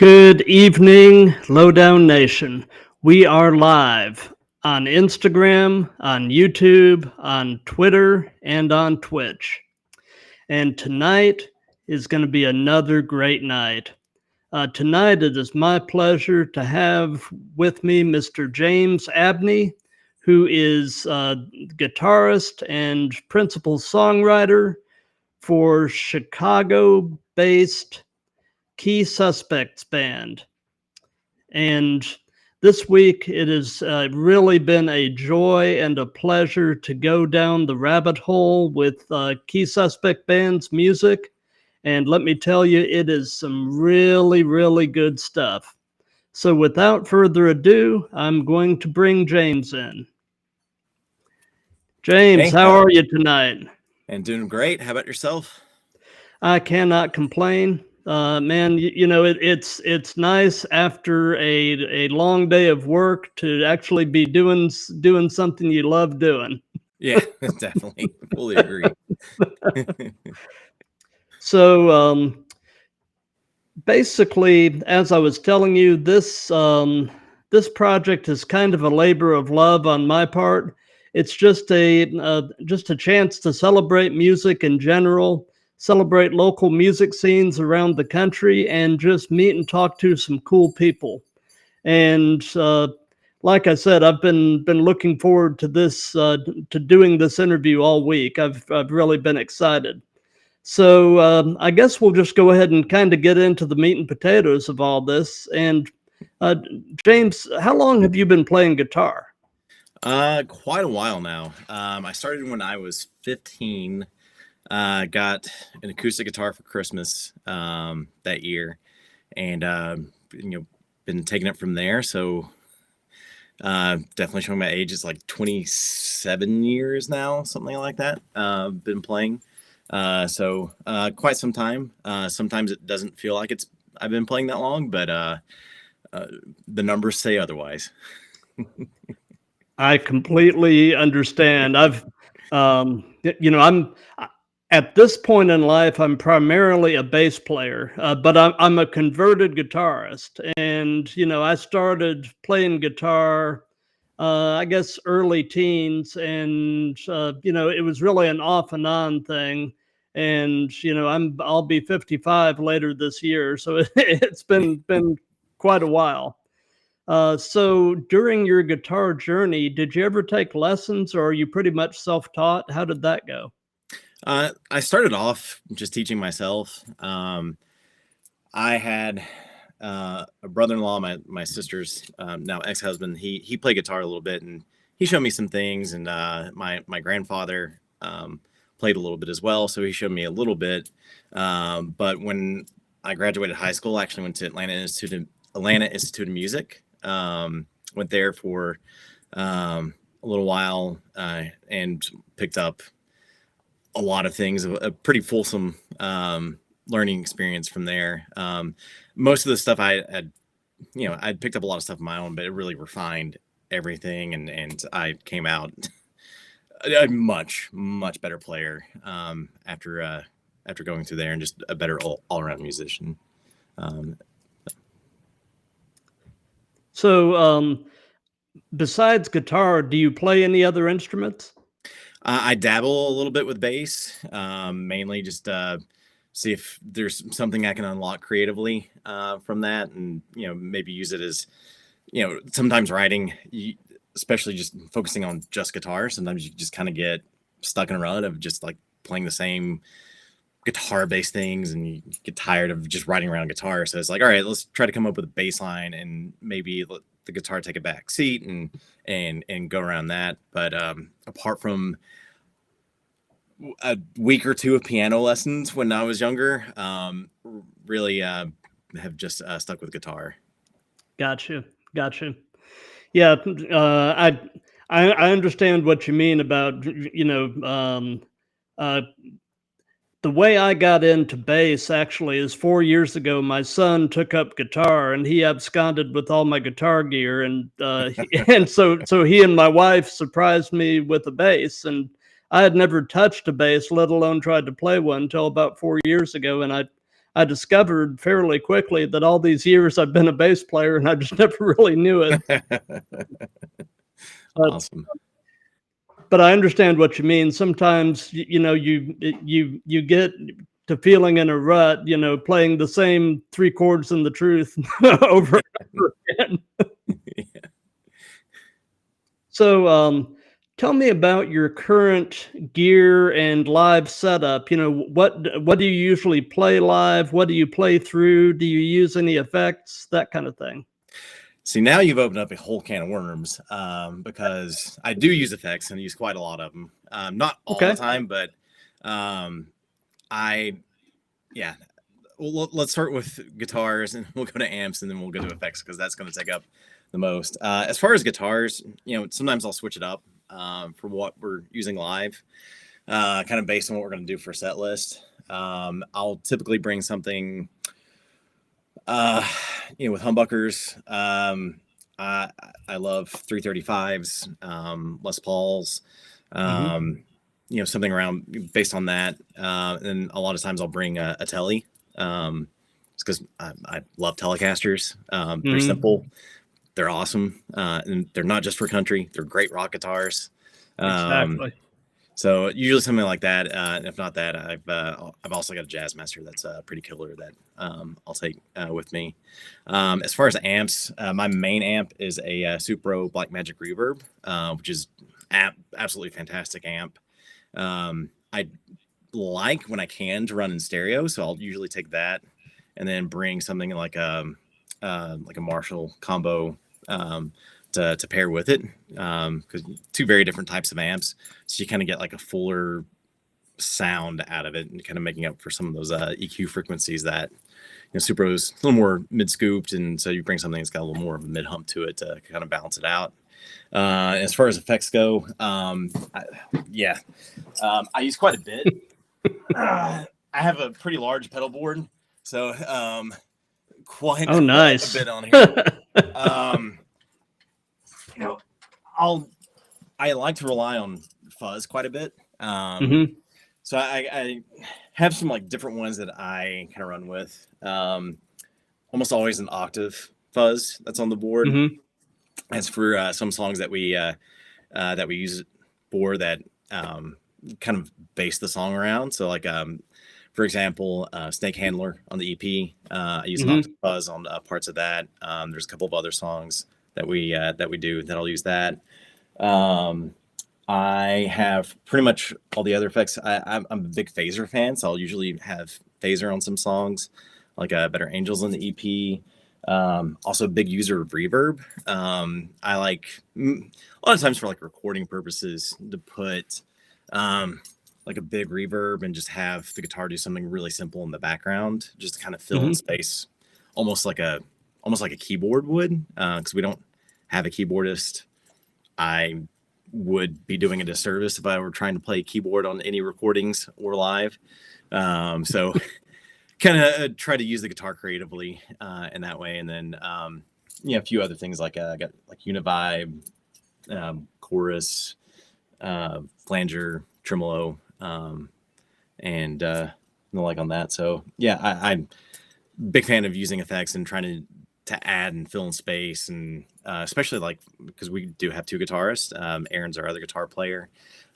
Good evening, LowDown Nation. We are live on Instagram, on YouTube, on Twitter, and on Twitch. And tonight is going to be another great night. Tonight it is my pleasure to have with me Mr. James Abney, who is guitarist and principal songwriter for Chicago-based Key Suspects band. And this week, it has really been a joy and a pleasure to go down the rabbit hole with Key Suspect Band's music. And let me tell you, it is some really, really good stuff. So without further ado, I'm going to bring James in. James, Hey, how are you tonight? And doing great. How about yourself? I cannot complain. Man, you know, it's nice after a long day of work to actually be doing something you love doing. Yeah, definitely. Fully agree. So basically, as I was telling you, this project is kind of a labor of love on my part. It's just a chance to celebrate music in general, celebrate local music scenes around the country, and just meet and talk to some cool people. And like I said, I've been looking forward to this to doing this interview all week. I've really been excited. So I guess we'll just go ahead and kind of get into the meat and potatoes of all this. And uh, James, how long have you been playing guitar? Quite a while now. I started when I was 15. Got an acoustic guitar for Christmas that year, and been taking it from there. So definitely showing my age. It's like 27 years now, something like that. Been playing. So quite some time. Sometimes it doesn't feel like I've been playing that long, but the numbers say otherwise. I completely understand. I'm at this point in life, I'm primarily a bass player, but I'm a converted guitarist. And, I started playing guitar, I guess, early teens. And, it was really an off and on thing. And, I'll be 55 later this year. So it's been quite a while. So during your guitar journey, did you ever take lessons or are you pretty much self-taught? How did that go? I started off just teaching myself. I had a brother-in-law, my sister's now ex-husband. He played guitar a little bit, and he showed me some things. And my grandfather played a little bit as well, so he showed me a little bit. But when I graduated high school, I actually went to Atlanta Institute of Music. Went there for a little while and picked up a lot of things, a pretty fulsome learning experience from there. Most of the stuff I'd picked up a lot of stuff of my own, but it really refined everything, and I came out a much, much better player after going through there, and just a better all-around musician. So besides guitar, do you play any other instruments? I dabble a little bit with bass, mainly just see if there's something I can unlock creatively from that, and maybe use it as sometimes writing, especially just focusing on just guitar. Sometimes you just kind of get stuck in a rut of just like playing the same guitar-based things, and you get tired of just writing around guitar. So it's like, all right, let's try to come up with a bass line, and maybe let the guitar take a back seat and go around that. But apart from a week or two of piano lessons when I was younger, really have just stuck with guitar. Gotcha. Yeah, I understand what you mean about the way I got into bass actually is 4 years ago. My son took up guitar and he absconded with all my guitar gear, and and so he and my wife surprised me with a bass, and I had never touched a bass, let alone tried to play one, until about 4 years ago, and I discovered fairly quickly that all these years I've been a bass player and I just never really knew it. But Awesome. but I understand what you mean. Sometimes you get to feeling in a rut, playing the same three chords in the truth over and over again. Yeah. So, tell me about your current gear and live setup. What do you usually play live? What do you play through? Do you use any effects? That kind of thing. See, now you've opened up a whole can of worms, because I do use effects and I use quite a lot of them. Not all the Okay. time, but I, yeah. Well, let's start with guitars and we'll go to amps and then we'll go to effects because that's going to take up the most. As far as guitars, sometimes I'll switch it up for what we're using live, kind of based on what we're going to do for a set list. I'll typically bring something with humbuckers. I love 335s, Les Pauls, Hmm. something around based on that. And a lot of times I'll bring a telly, it's because I love Telecasters. They're Hmm. simple, they're awesome, and they're not just for country. They're great rock guitars. Um, Exactly. so usually something like that. And if not that, I've also got a Jazzmaster that's pretty killer that I'll take with me. As far as amps, my main amp is a Supro Blackmagic Reverb, which is absolutely fantastic amp. I like when I can to run in stereo, so I'll usually take that and then bring something like a Marshall combo to pair with it, because two very different types of amps, so you kind of get like a fuller sound out of it and kind of making up for some of those EQ frequencies that Supro's a little more mid scooped, and so you bring something that's got a little more of a mid hump to it to kind of balance it out. As far as effects go, I use quite a bit. I have a pretty large pedal board, so quite Oh, a nice. bit on here. Um, I like to rely on fuzz quite a bit. Hmm. So I have some like different ones that I kind of run with. Almost always an octave fuzz that's on the board. Hmm. As for some songs that we use it for that kind of base the song around. So like for example, Snake Handler on the EP, I use an octave Hmm. fuzz on parts of that. There's a couple of other songs that we do that I'll use that. Um, I have pretty much all the other effects. I'm a big phaser fan, so I'll usually have phaser on some songs, like Better Angels on the EP. Also, a big user of reverb. I like a lot of times for like recording purposes to put like a big reverb and just have the guitar do something really simple in the background, just to kind of fill in Hmm. space, almost like a keyboard would, because we don't have a keyboardist. I would be doing a disservice if I were trying to play keyboard on any recordings or live. So kind of try to use the guitar creatively in that way. And then, a few other things like I got like Univibe, chorus, flanger, tremolo, and the like on that. So yeah, I'm big fan of using effects and trying to add and fill in space, and especially like because we do have two guitarists. Aaron's our other guitar player,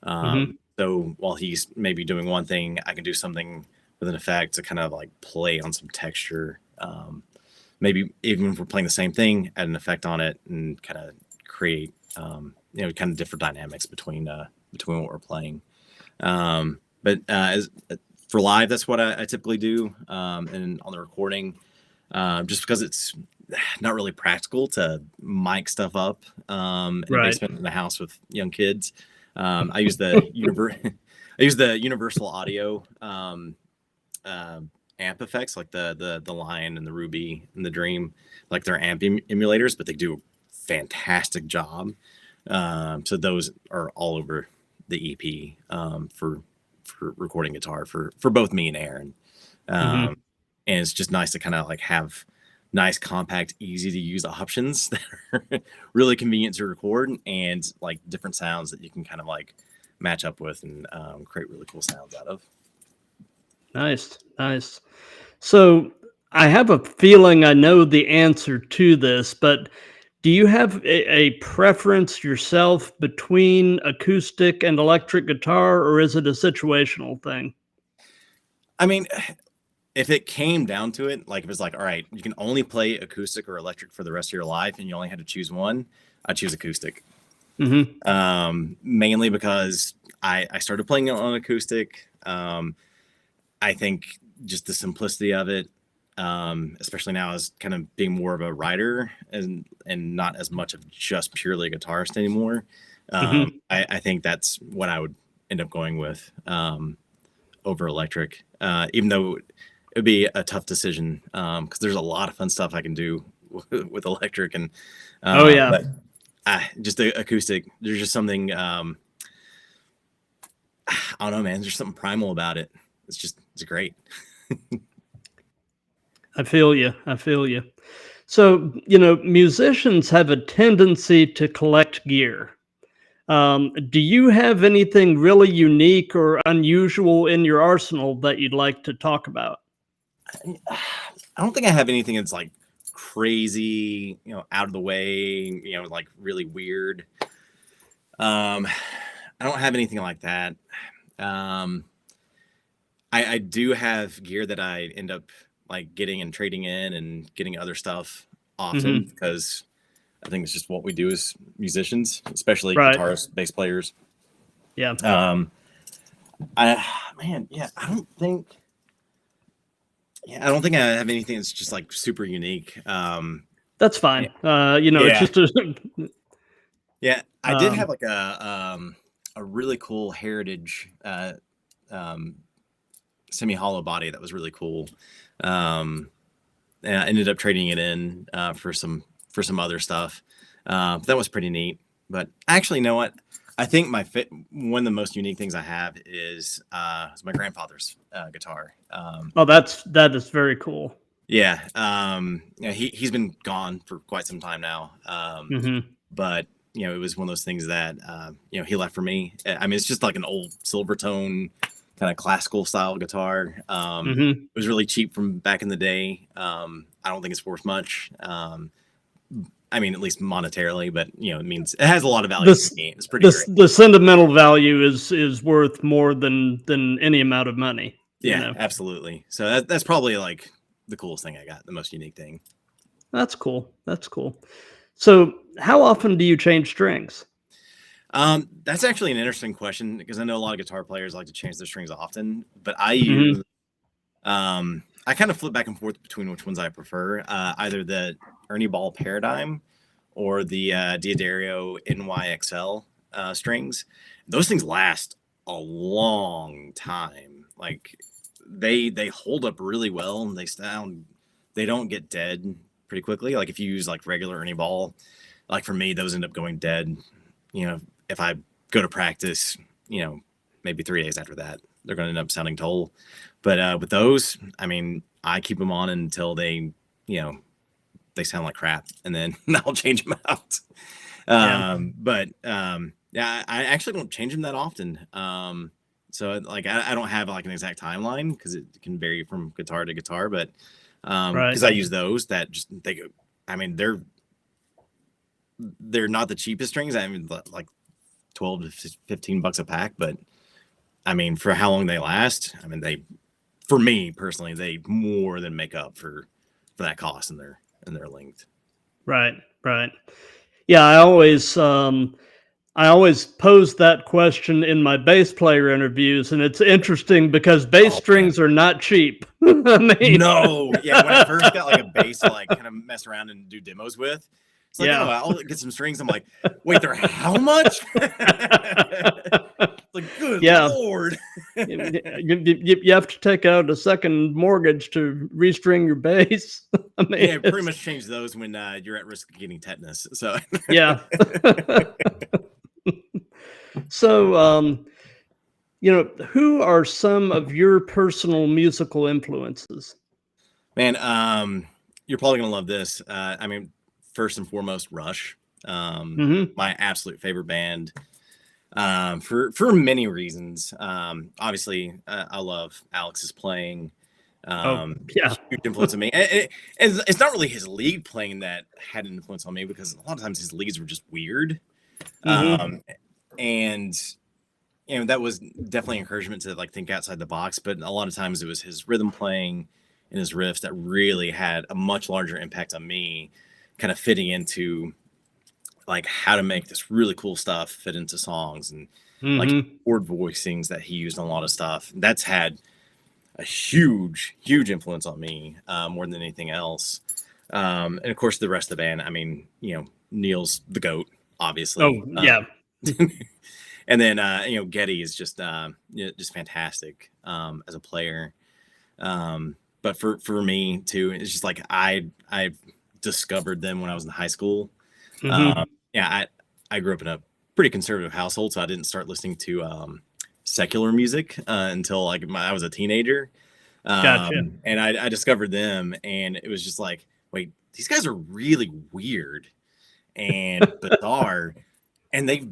Hmm. so while he's maybe doing one thing, I can do something with an effect to kind of like play on some texture. Maybe even if we're playing the same thing, add an effect on it and kind of create kind of different dynamics between what we're playing. But as for live, that's what I typically do. And on the recording, just because it's not really practical to mic stuff up in a Right. basement in a house with young kids. I use the I use the Universal Audio amp effects, like the Lion and the Ruby and the Dream, like they're amp emulators, but they do a fantastic job. So those are all over the EP for recording guitar for both me and Aaron. Hmm. And it's just nice to kind of like have nice, compact, easy to use options that are really convenient to record, and like different sounds that you can kind of like match up with and create really cool sounds out of. Nice. Nice. So I have a feeling I know the answer to this, but do you have a preference yourself between acoustic and electric guitar, or is it a situational thing? I mean, if it came down to it, like if it's like, all right, you can only play acoustic or electric for the rest of your life and you only had to choose one, I'd choose acoustic. Hmm. Mainly because I started playing it on acoustic. I think just the simplicity of it, especially now as kind of being more of a writer and not as much of just purely a guitarist anymore. Hmm. I think that's what I would end up going with over electric, even though it'd be a tough decision because there's a lot of fun stuff I can do with electric and Oh yeah, but just the acoustic. There's just something I don't know, man. There's something primal about it. It's great. I feel you. I feel you. So, musicians have a tendency to collect gear. Do you have anything really unique or unusual in your arsenal that you'd like to talk about? I don't think I have anything that's like crazy, out of the way, like really weird. I don't have anything like that. Um, I do have gear that I end up like getting and trading in and getting other stuff often Hmm. because I think it's just what we do as musicians, especially Right. guitarists, bass players. Yeah. Um, I man, yeah, I don't think I have anything that's just like super unique. That's Yeah, fine. It's yeah, just a, yeah. I did have um, like a really cool heritage um, semi hollow body that was really cool. Um, and I ended up trading it in for some other stuff. That was pretty neat. But actually, you know what? I think one of the most unique things I have is my grandfather's guitar. oh, that is very cool. Yeah, yeah, he's been gone for quite some time now. Hmm. But it was one of those things that he left for me. I mean, it's just like an old Silvertone kind of classical style guitar. Hmm. It was really cheap from back in the day. I don't think it's worth much. I mean, at least monetarily, but it means it has a lot of value to This me. It's pretty this great. the sentimental value is worth more than any amount of money. You Yeah, know, absolutely. So that's probably like the coolest thing I got, the most unique thing. that's cool. That's cool. So, how often do you change strings? That's actually an interesting question because I know a lot of guitar players like to change their strings often, but Hmm. I kind of flip back and forth between which ones I prefer. Either the Ernie Ball Paradigm or the D'Addario NYXL strings. Those things last a long time. Like they hold up really well and they don't get dead pretty quickly. Like if you use like regular Ernie Ball, like for me, those end up going dead. If I go to practice, maybe 3 days after that, they're going to end up sounding toll. But with those, I mean, I keep them on until you know, they sound like crap, and then I'll change them out. Yeah. Yeah, I actually don't change them that often. So like I don't have like an exact timeline because it can vary from guitar to guitar, but Right. because I use those that just they go. I mean, they're not the cheapest strings. I mean, like 12 to 15 bucks a pack, but I mean, for how long they last, I mean, for me personally, they more than make up for that cost and their length. Right. Right. Yeah. I always pose that question in my bass player interviews, and it's interesting because bass Oh man. strings are not cheap. I mean, No, yeah. When I first got like a bass to like kind of mess around and do demos with, it's like, oh, yeah. I'll get some strings. I'm like, wait, they're how much? Like, good Yeah. lord. You have to take out a second mortgage to restring your bass. I mean, Yeah, pretty it's much change those when you're at risk of getting tetanus. So, yeah. So, who are some of your personal musical influences? man, you're probably gonna love this. I mean, first and foremost, Rush, Hmm. my absolute favorite band, for many reasons. Obviously, I love Alex's playing. Oh, yeah. Huge influence on me. And it's not really his lead playing that had an influence on me, because a lot of times his leads were just weird. Mhm. And that was definitely encouragement to like think outside the box. But a lot of times it was his rhythm playing and his riffs that really had a much larger impact on me, kind of fitting into like how to make this really cool stuff fit into songs, and like Mhm. chord voicings that he used on a lot of stuff. That's had a huge influence on me, more than anything else. And of course, the rest of the band. I mean, Neil's the GOAT, Oh, obviously. yeah. And then Geddy is just just fantastic as a player. But for me too, it's just like I discovered them when I was in high school. Mhm. Yeah, I grew up in a pretty conservative household, so I didn't start listening to secular music until like I was a teenager. Gotcha. And I discovered them, and it was just like, wait, these guys are really weird and bizarre, and they've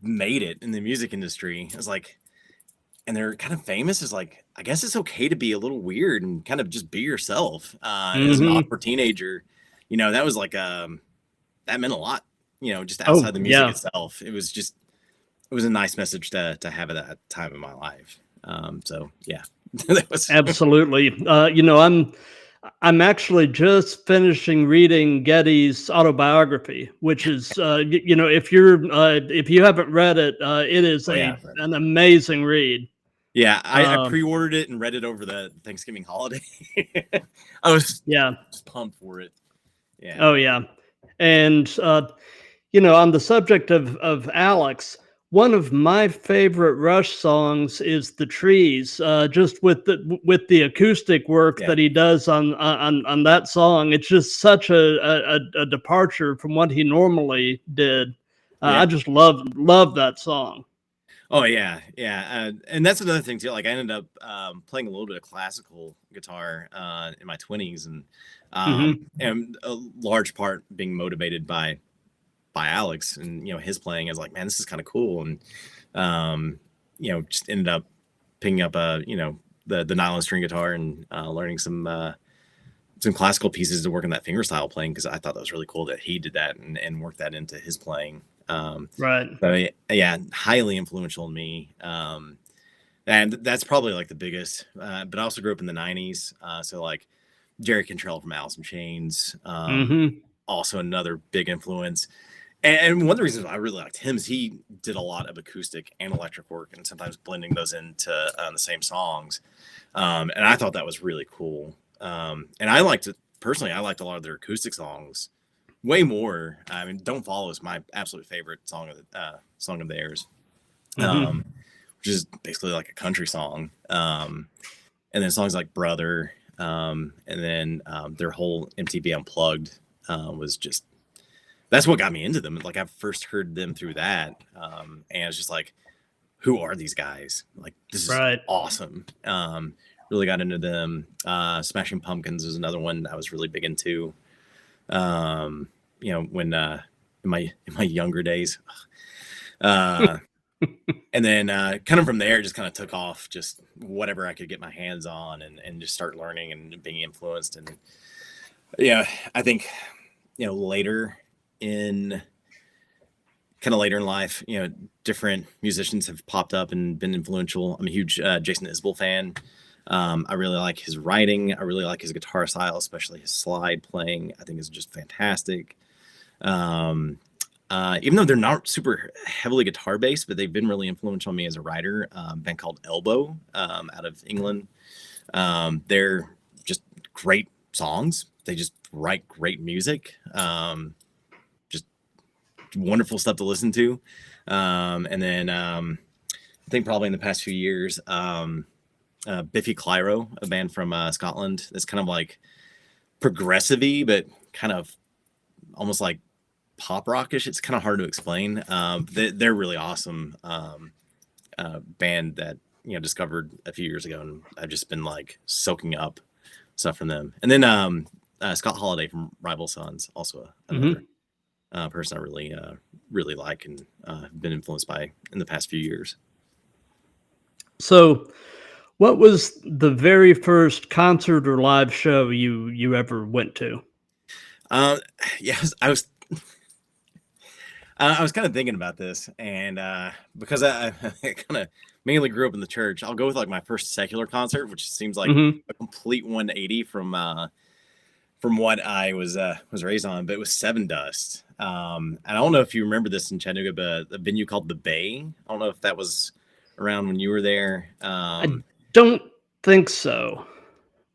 made it in the music industry. It's like, and they're kind of famous as like, I guess it's okay to be a little weird and kind of just be yourself. As an Mhm. awkward teenager, that was like that meant a lot. Just outside Oh, the music yeah. itself, it was a nice message to have at that time in my life. So yeah, that was. Absolutely. I'm actually just finishing reading Getty's autobiography, which is, if you haven't read it, it is Oh yeah, an amazing read. yeah. I Um, pre-ordered it and read it over the Thanksgiving holiday. I was yeah. just pumped for it. Yeah, Oh, yeah. And on the subject of Alex, one of my favorite Rush songs is "The Trees." Just with the acoustic work yeah, that he does on that song, it's just such a departure from what he normally did. I yeah. just love that song. Oh yeah, yeah. And that's another thing too. Like I ended up playing a little bit of classical guitar in my 20s, Hmm. and a large part being motivated by Alex, and his playing. I was like, man, this is kind of cool, and just ended up picking up the nylon string guitar, and learning some classical pieces to work on that fingerstyle playing, because I thought that was really cool that he did that and worked that into his playing. Right. So yeah, highly influential in me. And that's probably like the biggest. But I also grew up in the '90s, so like Jerry Cantrell from Alice in Chains, Hmm. also another big influence. And one of the reasons I really liked him is he did a lot of acoustic and electric work, and sometimes blending those into the same songs. And I thought that was really cool. And I liked it personally. I liked a lot of their acoustic songs way more. I mean, "Don't Follow" is my absolute favorite song of theirs, Hmm. um, which is basically like a country song. And then songs like "Brother," and then their whole MTV Unplugged was just, that's what got me into them. Like I first heard them through that, and it's just like, who are these guys? Like this is Right. awesome. Really got into them. Smashing Pumpkins is another one I was really big into. When in my younger days, uh, and then kind of from there, just kind of took off, just whatever I could get my hands on, and just start learning and being influenced. And yeah, I think later in later in life, different musicians have popped up and been influential. I'm a huge Jason Isbell fan. I really like his writing. I really like his guitar style, especially his slide playing. I think is just fantastic. Um, Even though they're not super heavily guitar based, but they've been really influential on me as a writer. Band called Elbow, out of England. They're just great songs. They just write great music. Just wonderful stuff to listen to. And then I think probably in the past few years, Biffy Clyro, a band from Scotland. That's kind of like progressive-y, but kind of almost like pop rockish. It's kind of hard to explain. They're really awesome band that discovered a few years ago, and I've just been like soaking up stuff from them. And then Scott Holiday from Rival Sons, also another Hmm. person I really like, and been influenced by in the past few years. So, What was the very first concert or live show you ever went to? Um, yes, I was kind of thinking about this, and because I kind of mainly grew up in the church, I'll go with like my first secular concert, which seems like Mhm. a complete 180 from what I was raised on. But it was Seven Dust. And I don't know if you remember this in Chattanooga, but a venue called the Bay. I don't know if that was around when you were there. I don't think so.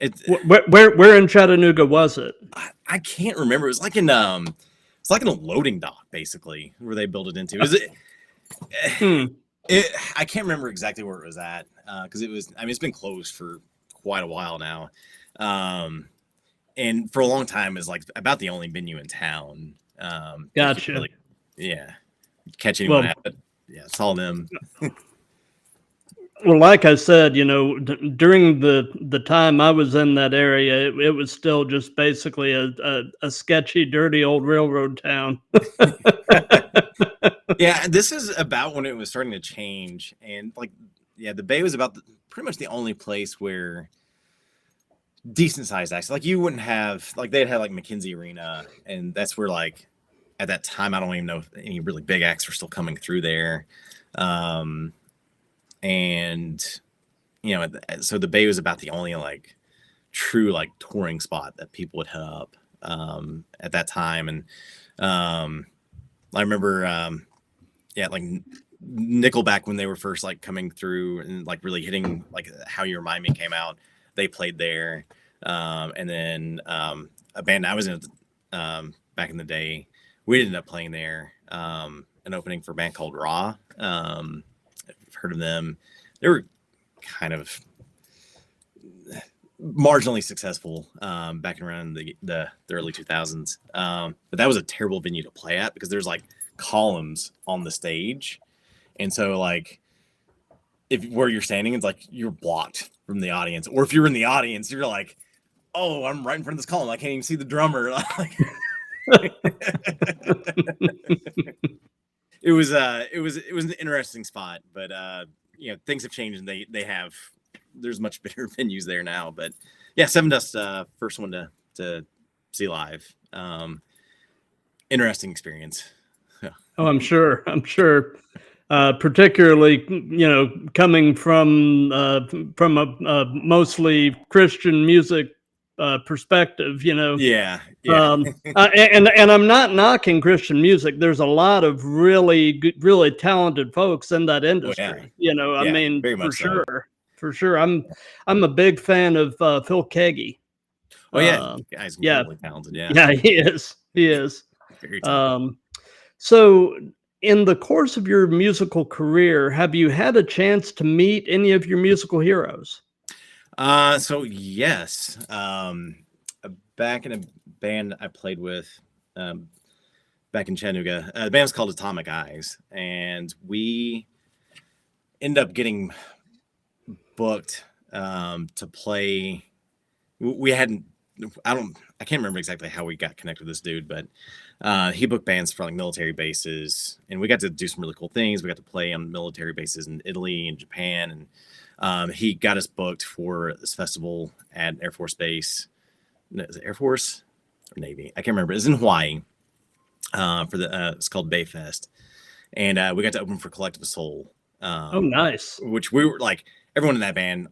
It Where in Chattanooga was it? I can't remember. It was like in it's like in a loading dock basically where they built it into. Is it? Hmm. I can't remember exactly where it was at because it was. I mean, it's been closed for quite a while now, and for a long time is like about the only venue in town. You can't Gotcha. really, yeah, catch anyone Well, at, but yeah, it's all them. well, like I said, during the time I was in that area, it was still just basically a sketchy, dirty old railroad town. Yeah, this is about when it was starting to change, and like, yeah, the Bay was about pretty much the only place where decent sized acts. Like you wouldn't have like they'd have like McKenzie Arena, and that's where like at that time I don't even know if any really big acts were still coming through there. And so the Bay was about the only like true like touring spot that people would hit up at that time. And I remember yeah, like Nickelback when they were first like coming through and like really hitting, like How You Remind Me came out, they played there. And then a band I was in back in the day, we ended up playing there, an opening for a band called Raw. I've heard of them. They were kind of marginally successful back around the early 2000s. But that was a terrible venue to play at because there's like columns on the stage. And so like if where you're standing, it's like you're blocked from the audience. Or if you're in the audience, you're like, oh, I'm right in front of this column. I can't even see the drummer. It was an interesting spot, but things have changed and there's much better venues there now. But yeah, Seven Dust, first one to see live. Interesting experience. Oh, I'm sure. I'm sure. Particularly, coming from a mostly Christian music perspective, Yeah. and I'm not knocking Christian music. There's a lot of really good, really talented folks in that Oh yeah. industry. I Yeah, mean, very for much so. sure, for sure. I'm a big fan of Phil Keggy. Oh yeah, guy's Yeah, incredibly talented. Yeah, yeah, he is. He is. very talented. So, in the course of your musical career, have you had a chance to meet any of your musical heroes? So yes, back in a band I played with, back in Chattanooga, the band's called Atomic Eyes, and we end up getting booked to play. We hadn't. I can't remember exactly how we got connected with this dude, but he booked bands for like military bases, and we got to do some really cool things. We got to play on military bases in Italy and Japan, and he got us booked for this festival at Air Force Base. No, is it Air Force or Navy? I can't remember. It's in Hawaii. It's called Bay Fest, and we got to open for Collective Soul. Oh, nice. Which we were like everyone in that band,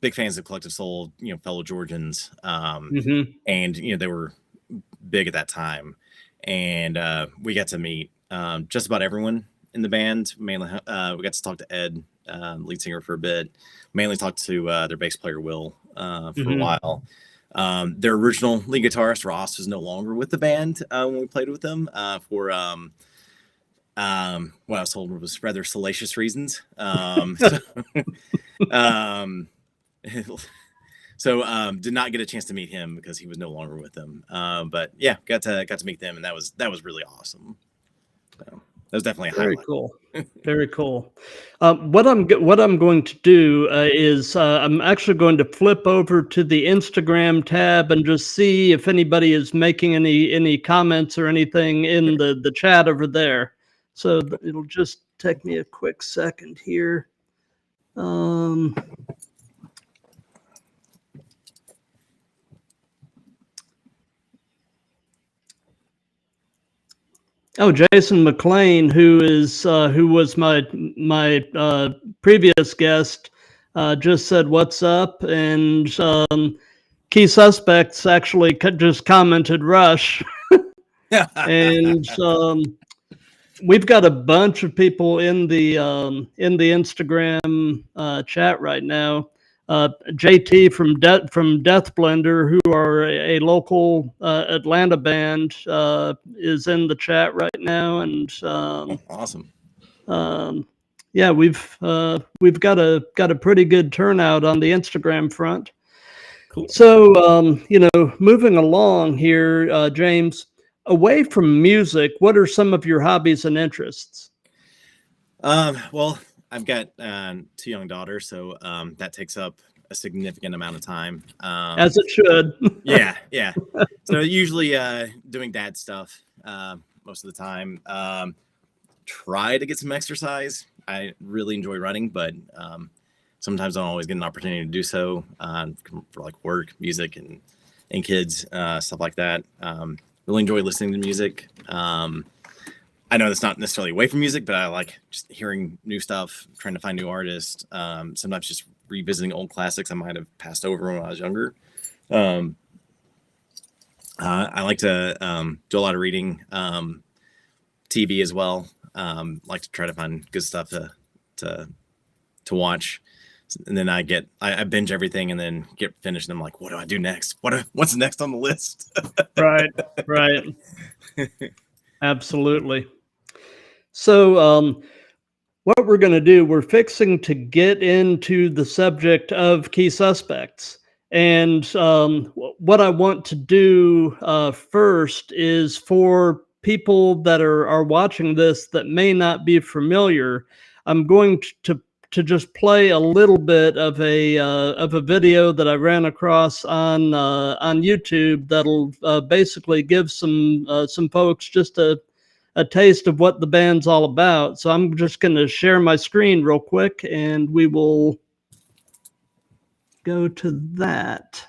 big fans of Collective Soul, fellow Georgians, Mhm. and they were big at that time, and we got to meet just about everyone in the band. Mainly, we got to talk to Ed, lead singer, for a bit. Mainly talked to their bass player Will for a while. Their original lead guitarist Ross was no longer with the band when we played with them for what I was told was rather salacious reasons. Um, so did not get a chance to meet him because he was no longer with them. But yeah, got to meet them, and that was really awesome. So that was definitely a Very highlight. cool. Very cool. What I'm going to do is I'm actually going to flip over to the Instagram tab and just see if anybody is making any comments or anything in the chat over there. So it'll just take me a quick second here. Um, Oh, Jason McLean, who was my previous guest, just said what's up, and Key Suspects actually just commented Rush, and we've got a bunch of people in the Instagram chat right now. JT from Death Blender, who are a local Atlanta band, is in the chat right now, and Awesome. yeah, we've got a pretty good turnout on the Instagram front. Cool. So moving along here, James, away from music, what are some of your hobbies and interests? Well, I've got 2 young daughters, so that takes up a significant amount of time. As it should. Yeah. So usually doing dad stuff most of the time. Try to get some exercise. I really enjoy running, but sometimes I don't always get an opportunity to do so for like work, music, and kids, stuff like that. Really enjoy listening to music. I know that's not necessarily away from music, but I like just hearing new stuff, trying to find new artists. Sometimes just revisiting old classics I might have passed over when I was younger. I like to do a lot of reading, TV as well. Like to try to find good stuff to watch, and then I binge everything and then get finished. And I'm like, what do I do next? What's next on the list? Right. Absolutely. So, what we're going to do, we're fixing to get into the subject of Key Suspects. And what I want to do first is for people that are watching this that may not be familiar, I'm going to just play a little bit of a video that I ran across on YouTube that'll basically give some folks just a taste of what the band's all about. So I'm just going to share my screen real quick, and we will go to that.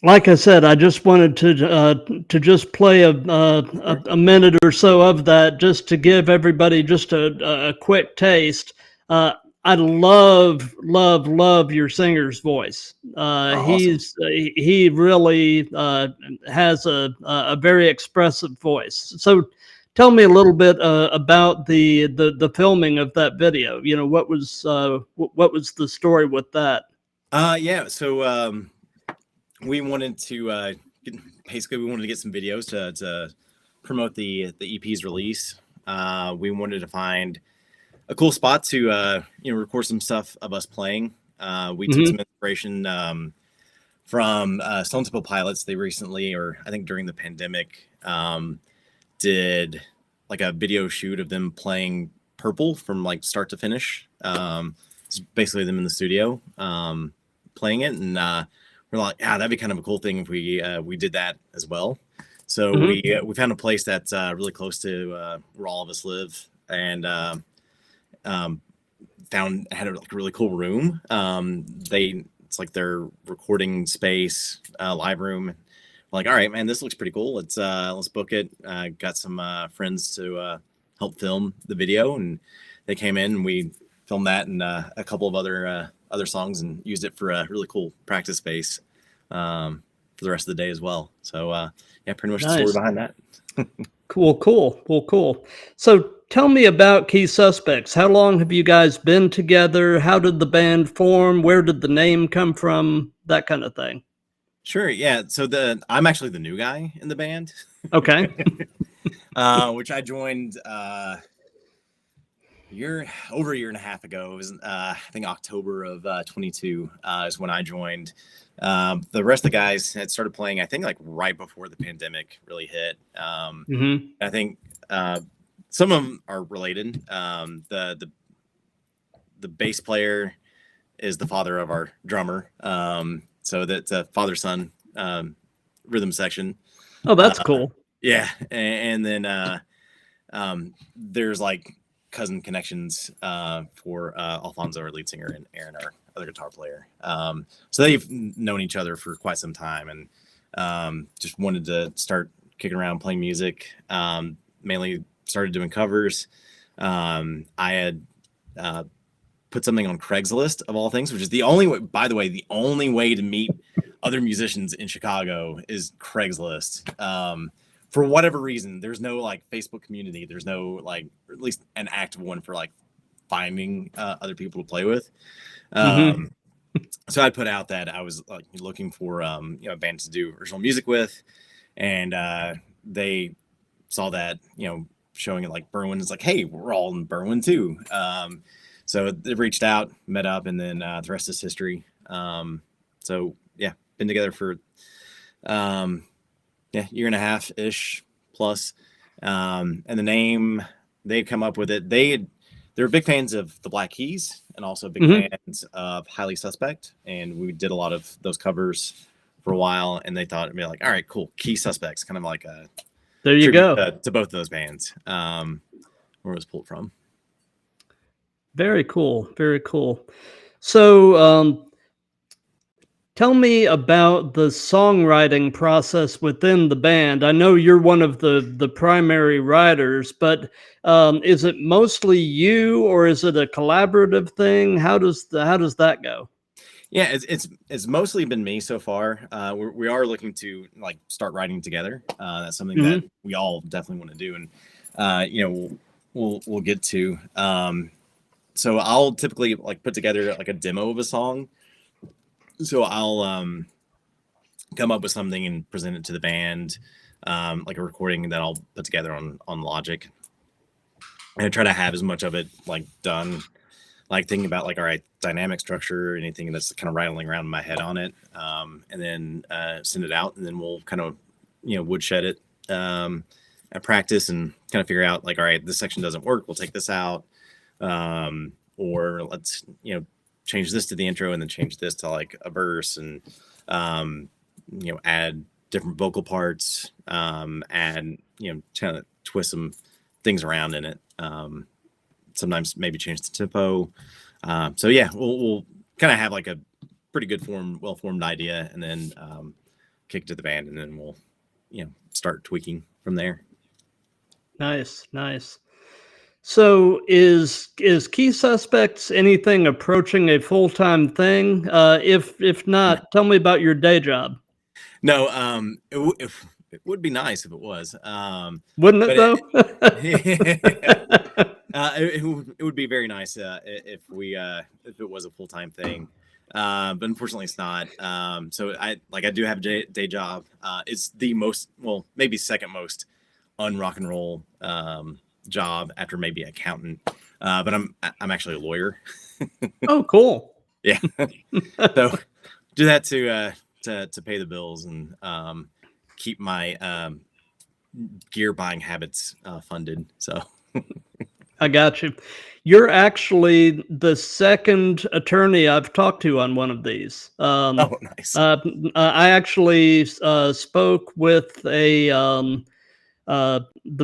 Like I said, I just wanted to just play a minute or so of that, just to give everybody just a quick taste. I love your singer's voice. Awesome. He really has a very expressive voice. So tell me a little bit about the filming of that video. You know, what was the story with that? Yeah. So we wanted to get some videos to promote the EP's release. We wanted to find a cool spot to record some stuff of us playing. We took some inspiration from Stone Temple Pilots. They recently, or I think during the pandemic, did like a video shoot of them playing Purple from like start to finish. It's basically them in the studio playing it, and we're like, yeah, that'd be kind of a cool thing if we did that as well. So Mm-hmm. we found a place that's really close to where all of us live, and um, had a like, really cool room. It's like their recording space, live room. Like, all right, man, this looks pretty cool. Let's book it. Got some friends to help film the video, and they came in and we filmed that and a couple of other songs and used it for a really cool practice space for the rest of the day as well. So yeah, pretty much the story Nice. behind that. Cool. So tell me about Key Suspects. How long have you guys been together? How did the band form? Where did the name come from? That kind of thing. Sure, yeah. So I'm actually the new guy in the band, Okay. which I joined over a year and a half ago. It was I think October of 22 is when I joined. The rest of the guys had started playing, I think, like right before the pandemic really hit. Mm-hmm. I think some of them are related. The bass player is the father of our drummer, so that's a father-son rhythm section. Oh, that's cool. Yeah, and then there's like cousin connections for Alfonso, our lead singer, and Aaron, our other guitar player. So they've known each other for quite some time, and just wanted to start kicking around playing music. Mainly started doing covers. I had put something on Craigslist of all things, which is the only way, by the way, the only way to meet other musicians in Chicago is Craigslist. For whatever reason, there's no like Facebook community. There's no like, or at least an active one for like finding other people to play with. Mm-hmm. So I put out that I was like looking for a band to do original music with, and they saw that showing it like Berwyn. It's like, hey, we're all in Berwyn too. So they reached out, met up, and then the rest is history. So yeah, been together for year and a half ish plus. And the name, they'd come up with it. They're big fans of the Black Keys and also big Mm-hmm. fans of Highly Suspect. And we did a lot of those covers for a while. And they thought it'd be like, all right, cool. Key Suspects, kind of like a There you tribute go. to both of those bands. Where it was pulled from. Very cool. So, tell me about the songwriting process within the band. I know you're one of the primary writers, but is it mostly you, or is it a collaborative thing? How does that go? Yeah, it's mostly been me so far. We are looking to like start writing together. That's something that Mm-hmm. we all definitely want to do, and we'll get to. So I'll typically like put together like a demo of a song. So I'll come up with something and present it to the band, like a recording that I'll put together on Logic, and I try to have as much of it like done, like thinking about like, all right, dynamic structure, anything that's kind of rattling around in my head on it, and then send it out, and then we'll kind of woodshed it at practice and kind of figure out like, all right, this section doesn't work, we'll take this out, or let's change this to the intro and then change this to like a verse, and add different vocal parts, add kind of twist some things around in it, sometimes maybe change the tempo. So yeah, we'll kind of have like a pretty good well-formed idea, and then kick it to the band, and then we'll start tweaking from there. Nice. So is Key Suspects anything approaching a full-time thing? If not, tell me about your day job. No, it would be nice if it was, Wouldn't it but though? it would be very nice if it was a full-time thing, but unfortunately it's not. So I do have a day job. It's the most, well, maybe second most unrock and roll job after maybe accountant, but I'm actually a lawyer. Oh, cool. Yeah. So do that to pay the bills and keep my gear buying habits funded. So I got you. You're actually the second attorney I've talked to on one of these. Oh, nice. I actually spoke with the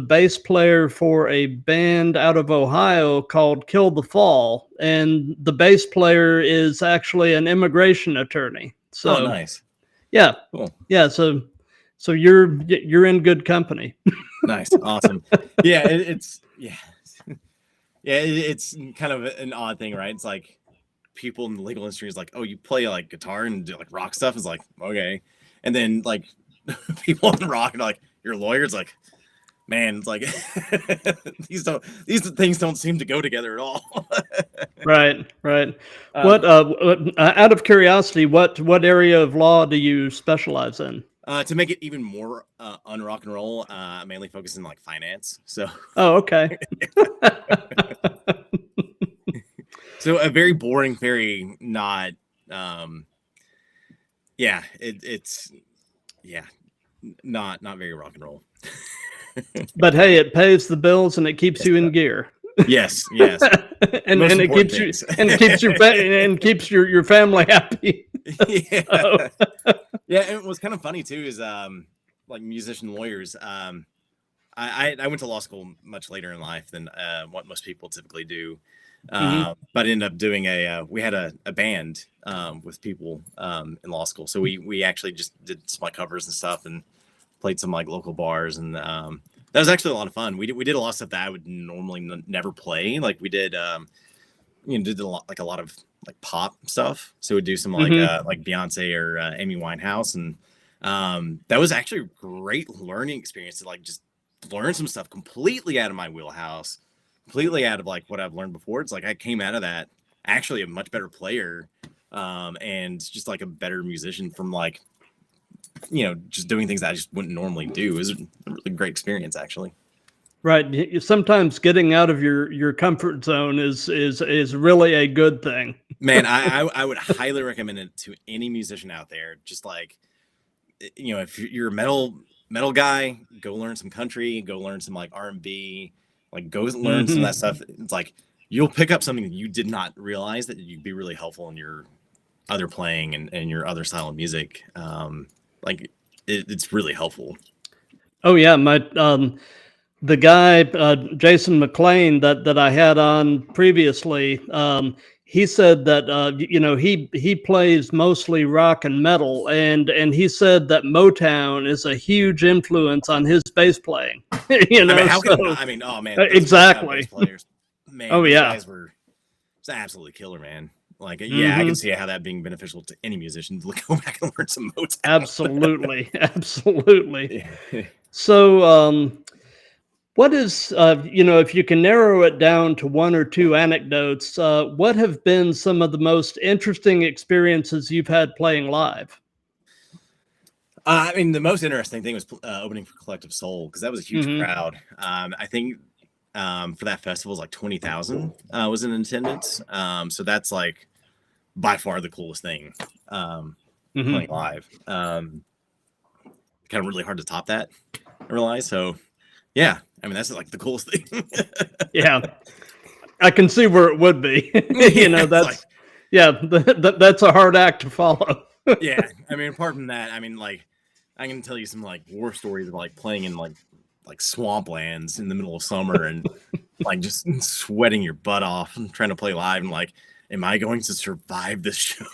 bass player for a band out of Ohio called Kill the Fall, and the bass player is actually an immigration attorney. Oh, So nice. yeah, Cool. yeah. So you're in good company. Nice. Awesome. Yeah, it's yeah. Yeah, it's kind of an odd thing, right? It's like people in the legal industry is like, oh, you play like guitar and do like rock stuff. It's like, okay. And then like people in rock are like, you're a lawyer. It's like, man, it's like these things don't seem to go together at all. Right, right. What out of curiosity, what area of law do you specialize in? To make it even more on rock and roll, mainly focusing on like finance. So Oh, okay. so a very boring, very not yeah, it's yeah, not very rock and roll. But hey, it pays the bills and it keeps you in gear. Yes, yes. and it keeps you and keeps your family happy. Yeah. So. Yeah, and it was kind of funny too is like musician lawyers. I went to law school much later in life than what most people typically do. But I ended up doing we had a band with people in law school. So we actually just did some like covers and stuff and played some like local bars. And that was actually a lot of fun. We did a lot of stuff that I would normally never play. Like we did, did a lot of like pop stuff. So we'd do some like Beyonce or Amy Winehouse. And that was actually a great learning experience to like just learn some stuff completely out of my wheelhouse, completely out of like what I've learned before. It's like I came out of that actually a much better player and just like a better musician from like, just doing things that I just wouldn't normally do. It was a really great experience actually. Right. Sometimes getting out of your comfort zone is really a good thing. Man, I would highly recommend it to any musician out there. Just like, if you're a metal guy, go learn some country, go learn some like R&B, like go learn some of that stuff. It's like you'll pick up something that you did not realize that you'd be really helpful in your other playing and your other style of music. Like it's really helpful. Oh yeah, the guy Jason McLean that I had on previously, he said that he plays mostly rock and metal, and he said that Motown is a huge influence on his bass playing. Oh man, exactly. Bass players, man. Oh yeah, guys were absolutely killer, man. Like I can see how that being beneficial to any musician to go back and learn some Motown. Absolutely. So what is, if you can narrow it down to one or two anecdotes, what have been some of the most interesting experiences you've had playing live? The most interesting thing was opening for Collective Soul because that was a huge crowd. I think for that festival was like 20,000 was in attendance. So that's like by far the coolest thing playing live. Kind of really hard to top that, I realize. So yeah, that's like the coolest thing. Yeah, I can see where it would be. That's a hard act to follow. Yeah, apart from that, like I can tell you some like war stories of like playing in like swamplands in the middle of summer and like just sweating your butt off and trying to play live and like, am I going to survive this show?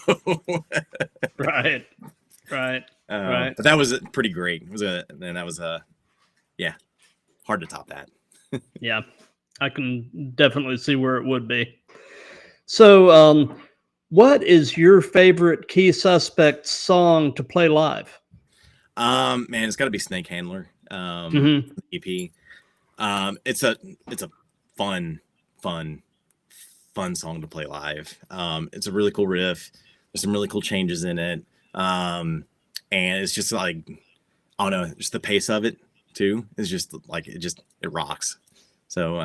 Right. But that was pretty great. Hard to top that. Yeah, I can definitely see where it would be. So, what is your favorite Key Suspect song to play live? Man, it's got to be Snake Handler. EP. It's a fun song to play live. It's a really cool riff. There's some really cool changes in it. And it's just like, I don't know, just the pace of it too is just like it rocks. So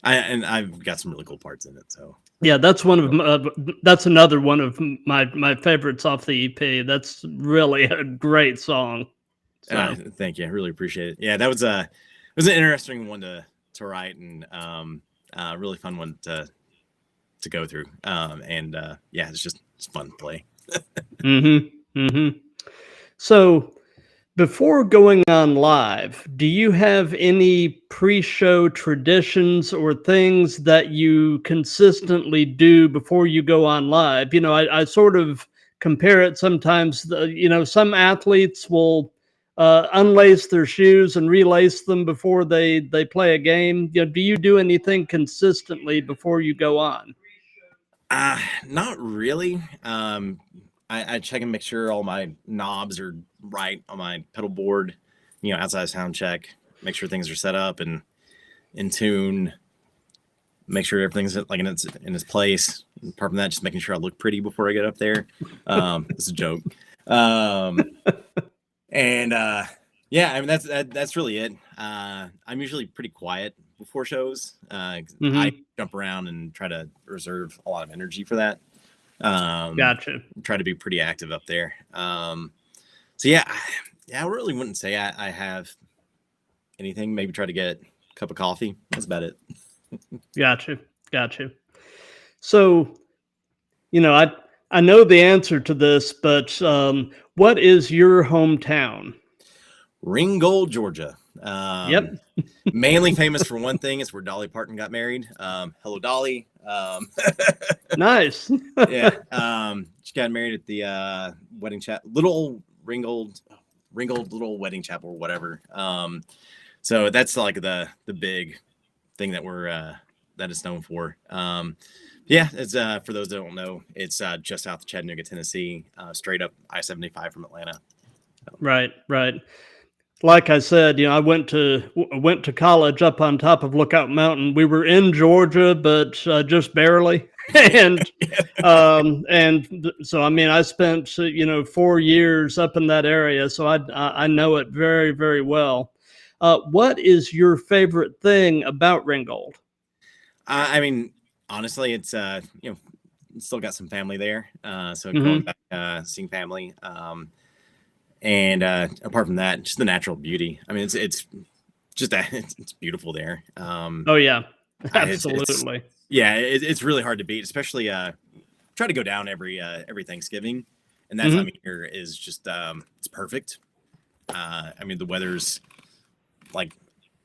I've got some really cool parts in it. So yeah, that's another one of my favorites off the EP. That's really a great song. So. Thank you. I really appreciate it. Yeah, that was it was an interesting one to write, and really fun one to go through. Yeah, it's fun to play. Mm-hmm. Mm-hmm. So before going on live, do you have any pre-show traditions or things that you consistently do before you go on live? I sort of compare it sometimes. Some athletes will unlace their shoes and relace them before they play a game. Do you do anything consistently before you go on? Not really. I check and make sure all my knobs are right on my pedal board, outside sound check, make sure things are set up and in tune, make sure everything's like in its place. Apart from that, just making sure I look pretty before I get up there. It's a joke. And yeah, I mean that's really it. I'm usually pretty quiet before shows. I jump around and try to reserve a lot of energy for that. Gotcha. Try to be pretty active up there. So yeah, I really wouldn't say I have anything. Maybe try to get a cup of coffee. That's about it. Gotcha. So, I know the answer to this, but what is your hometown? Ringgold, Georgia. Yep. Mainly famous for one thing. It's where Dolly Parton got married. Hello, Dolly. Nice. Yeah. She got married at the wedding chapel, little Ringgold little wedding chapel or whatever. So that's like the big thing that that it's known for. Yeah, it's for those that don't know, it's just south of Chattanooga, Tennessee, straight up I-75 from Atlanta. Right. Like I said, I went to college up on top of Lookout Mountain. We were in Georgia, but just barely. and so I mean, I spent 4 years up in that area, so I know it very, very well. What is your favorite thing about Ringgold? I mean, honestly, it's still got some family there, so going back, seeing family. And apart from that, just the natural beauty. I mean, it's just it's beautiful there. Oh yeah, absolutely. It's really hard to beat, especially try to go down every Thanksgiving, and that time of year is just it's perfect. I mean, the weather's like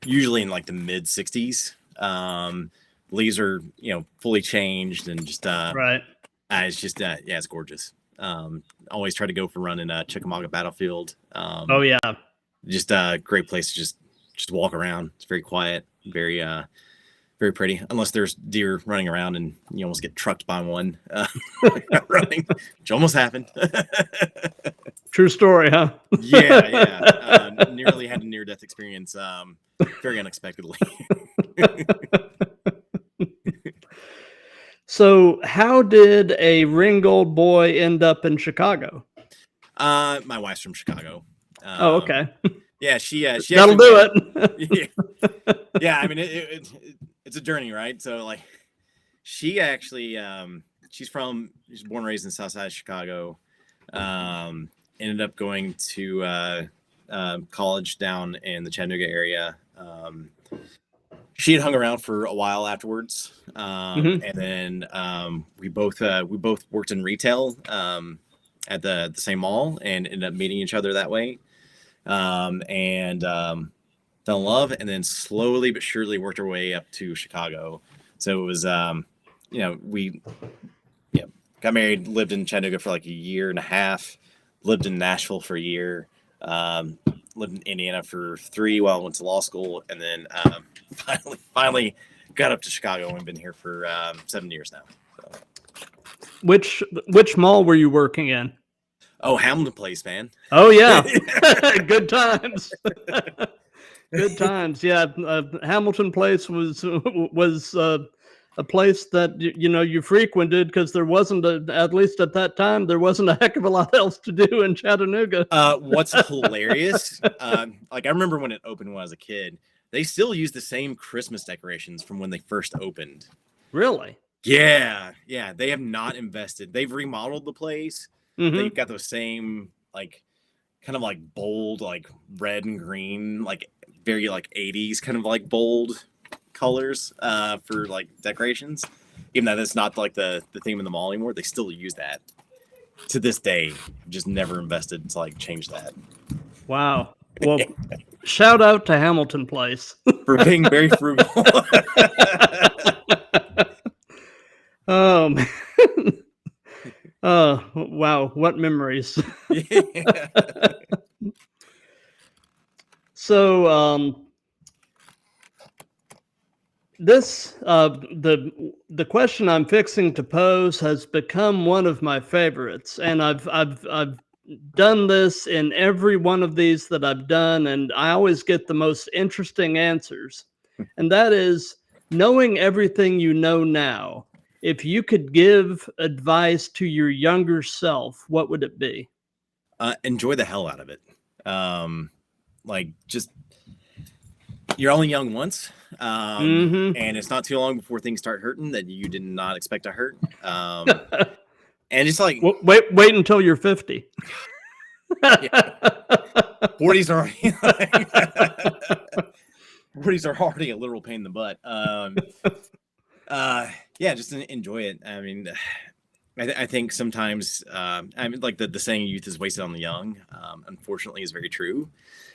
usually in like the mid 60s. Leaves are fully changed and just right. It's just it's gorgeous. Always try to go for run in Chickamauga Battlefield. Oh yeah, just a great place to just walk around. It's very quiet, very very pretty. Unless there's deer running around and you almost get trucked by one running, which almost happened. True story, huh? Yeah. Nearly had a near-death experience, very unexpectedly. So, how did a Ringgold boy end up in Chicago? My wife's from Chicago. Oh, okay. Yeah, she that'll do it. Yeah. I mean, it's a journey, right? So, like, she actually, she's born and raised in South Side of Chicago. Ended up going to college down in the Chattanooga area. She had hung around for a while afterwards, and then we both worked in retail at the same mall and ended up meeting each other that way, and fell in love, and then slowly but surely worked our way up to Chicago. So it was we got married, lived in Chattanooga for like a year and a half, lived in Nashville for a year, lived in Indiana for 3 while I went to law school, and then finally got up to Chicago and been here for 7 years now. So. Which mall were you working in? Oh, Hamilton Place, man. Oh yeah, good times. Good times. Yeah, Hamilton Place was a place that you frequented because there wasn't at least at that time there wasn't a heck of a lot else to do in Chattanooga. What's hilarious? Like I remember when it opened when I was a kid. They still use the same Christmas decorations from when they first opened. Really? Yeah. They have not invested. They've remodeled the place. They've got those same like kind of like bold like red and green like very like 80s kind of like bold colors for like decorations, even though that's not like the theme in the mall anymore. They still use that to this day. Just never invested to like change that. Wow. Well, shout out to Hamilton Place for being very frugal. Oh man. Wow, what memories. Yeah. So this the question I'm fixing to pose has become one of my favorites, and I've done this in every one of these that I've done, and I always get the most interesting answers. And that is, knowing everything you know now, if you could give advice to your younger self, what would it be? Enjoy the hell out of it. Like just you're only young once, and it's not too long before things start hurting that you did not expect to hurt. And it's like wait until you're 50. 40s are already 40s are already a literal pain in the butt. Yeah, just enjoy it. I mean, I think sometimes I mean, like the saying "youth is wasted on the young," unfortunately, is very true.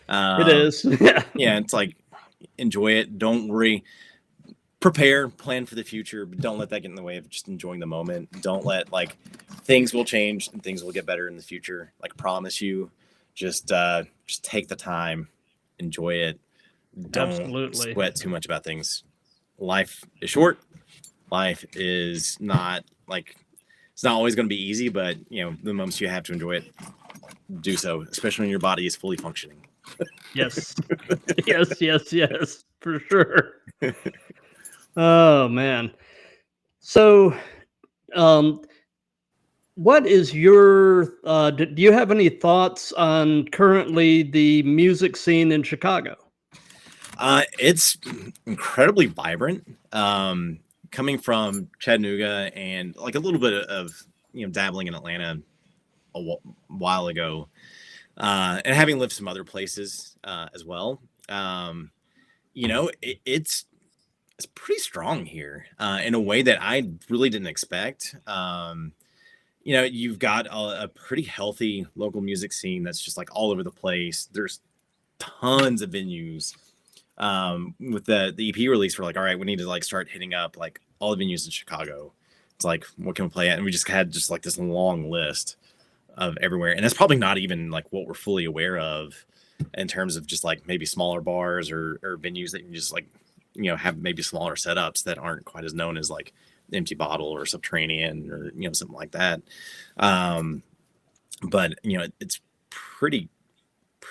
It is. Yeah, it's like enjoy it. Don't worry. Prepare, plan for the future, but don't let that get in the way of just enjoying the moment. Don't let like things will change and things will get better in the future. Like promise you, just take the time, enjoy it. Don't Absolutely. sweat too much about things. Life is short. Life is not like it's not always going to be easy, but you know the moments you have to enjoy it, do so, especially when your body is fully functioning. Yes. yes, for sure. Oh man. So, what is your do you have any thoughts on currently the music scene in Chicago? It's incredibly vibrant. Coming from Chattanooga and like a little bit of dabbling in Atlanta while ago, and having lived some other places as well. It's pretty strong here in a way that I really didn't expect. You've got a pretty healthy local music scene that's just like all over the place. There's tons of venues. With the EP release, we're like, all right, we need to like start hitting up like all the venues in Chicago. It's like, what can we play at? And we just had just like this long list of everywhere. And that's probably not even like what we're fully aware of in terms of just like maybe smaller bars or venues that you can just like, have maybe smaller setups that aren't quite as known as like Empty Bottle or Subterranean or, something like that. But it's pretty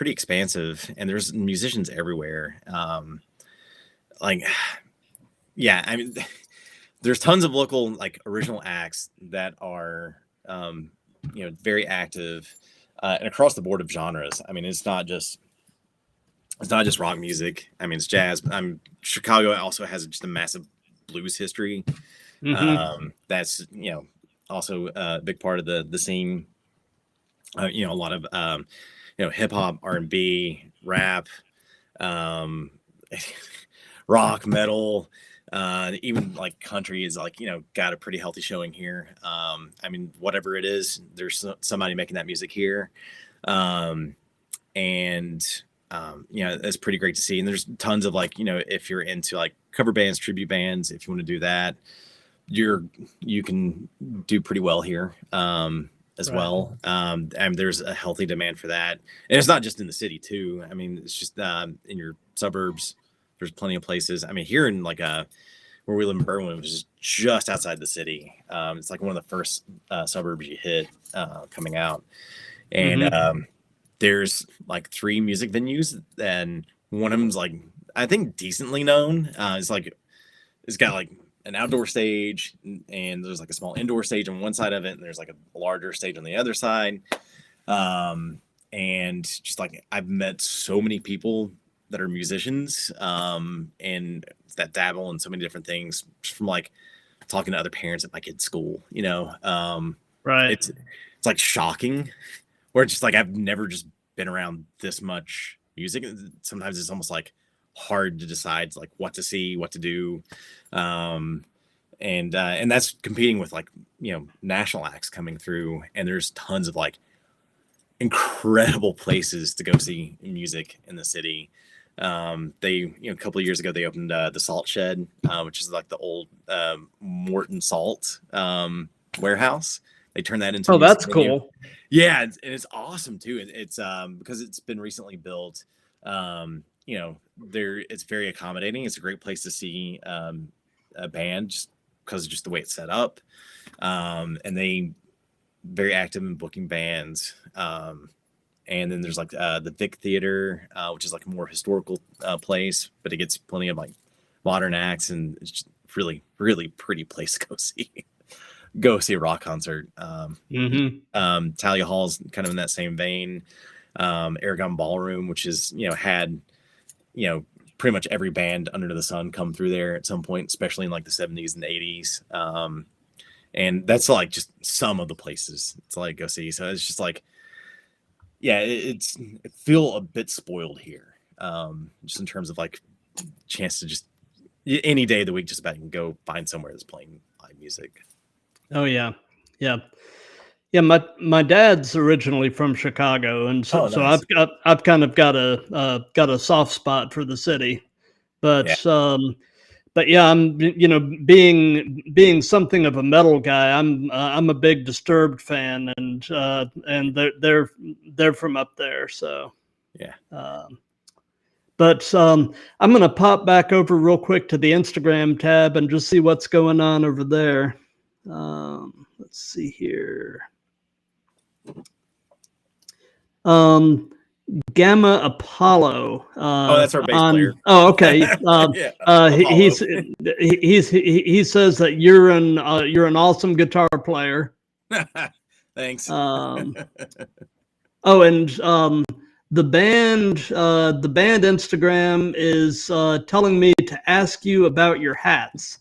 expansive and there's musicians everywhere. Yeah, I mean, there's tons of local like original acts that are, very active and across the board of genres. I mean, it's not just rock music. I mean, it's jazz. Chicago also has just a massive blues history. That's also a big part of the scene. A lot of hip hop, R&B, rap, rock, metal, even like country is like got a pretty healthy showing here. I mean, whatever it is, there's somebody making that music here, and it's pretty great to see. And there's tons of like if you're into like cover bands, tribute bands, if you want to do that, you can do pretty well here. As right. Well. And there's a healthy demand for that. And it's not just in the city too. I mean, it's just in your suburbs, there's plenty of places. I mean, here in like where we live in Berwyn, which is just outside the city. It's like one of the first suburbs you hit coming out. And there's like 3 music venues, and one of them's like, I think decently known. It's got like an outdoor stage and there's like a small indoor stage on one side of it and there's like a larger stage on the other side, and just like I've met so many people that are musicians and that dabble in so many different things, just from like talking to other parents at my kid's school. Right, it's like shocking where it's just like I've never just been around this much music. Sometimes it's almost like, hard to decide like what to see, what to do. And that's competing with like, national acts coming through, and there's tons of like incredible places to go see music in the city. They, a couple of years ago, they opened the Salt Shed, which is like the old Morton Salt warehouse. They turned that into Oh, a music that's venue. cool. Yeah, and it's awesome too. It's because it's been recently built. It's very accommodating. It's a great place to see a band just because of just the way it's set up. And they very active in booking bands. And then there's like the Vic Theater, which is like a more historical place, but it gets plenty of like modern acts, and it's just really, really pretty place to go see a rock concert. Talia Hall's kind of in that same vein. Aragon Ballroom, which is, had, pretty much every band under the sun come through there at some point, especially in like the 70s and 80s. And that's like just some of the places to like go see. So it's just like, yeah, it feel a bit spoiled here. Just in terms of like chance to just any day of the week, just about can go find somewhere that's playing live music. Oh yeah. Yeah. Yeah, my dad's originally from Chicago, and so, Nice. I've kind of got a soft spot for the city, but Yeah. but yeah, I'm being something of a metal guy. I'm a big Disturbed fan, and they're from up there, so Yeah. But I'm gonna pop back over real quick to the Instagram tab and just see what's going on over there. Let's see here. Gamma Apollo. That's our bass player. Oh, okay. Yeah, He says that you're an awesome guitar player. Thanks. And the band Instagram is telling me to ask you about your hats.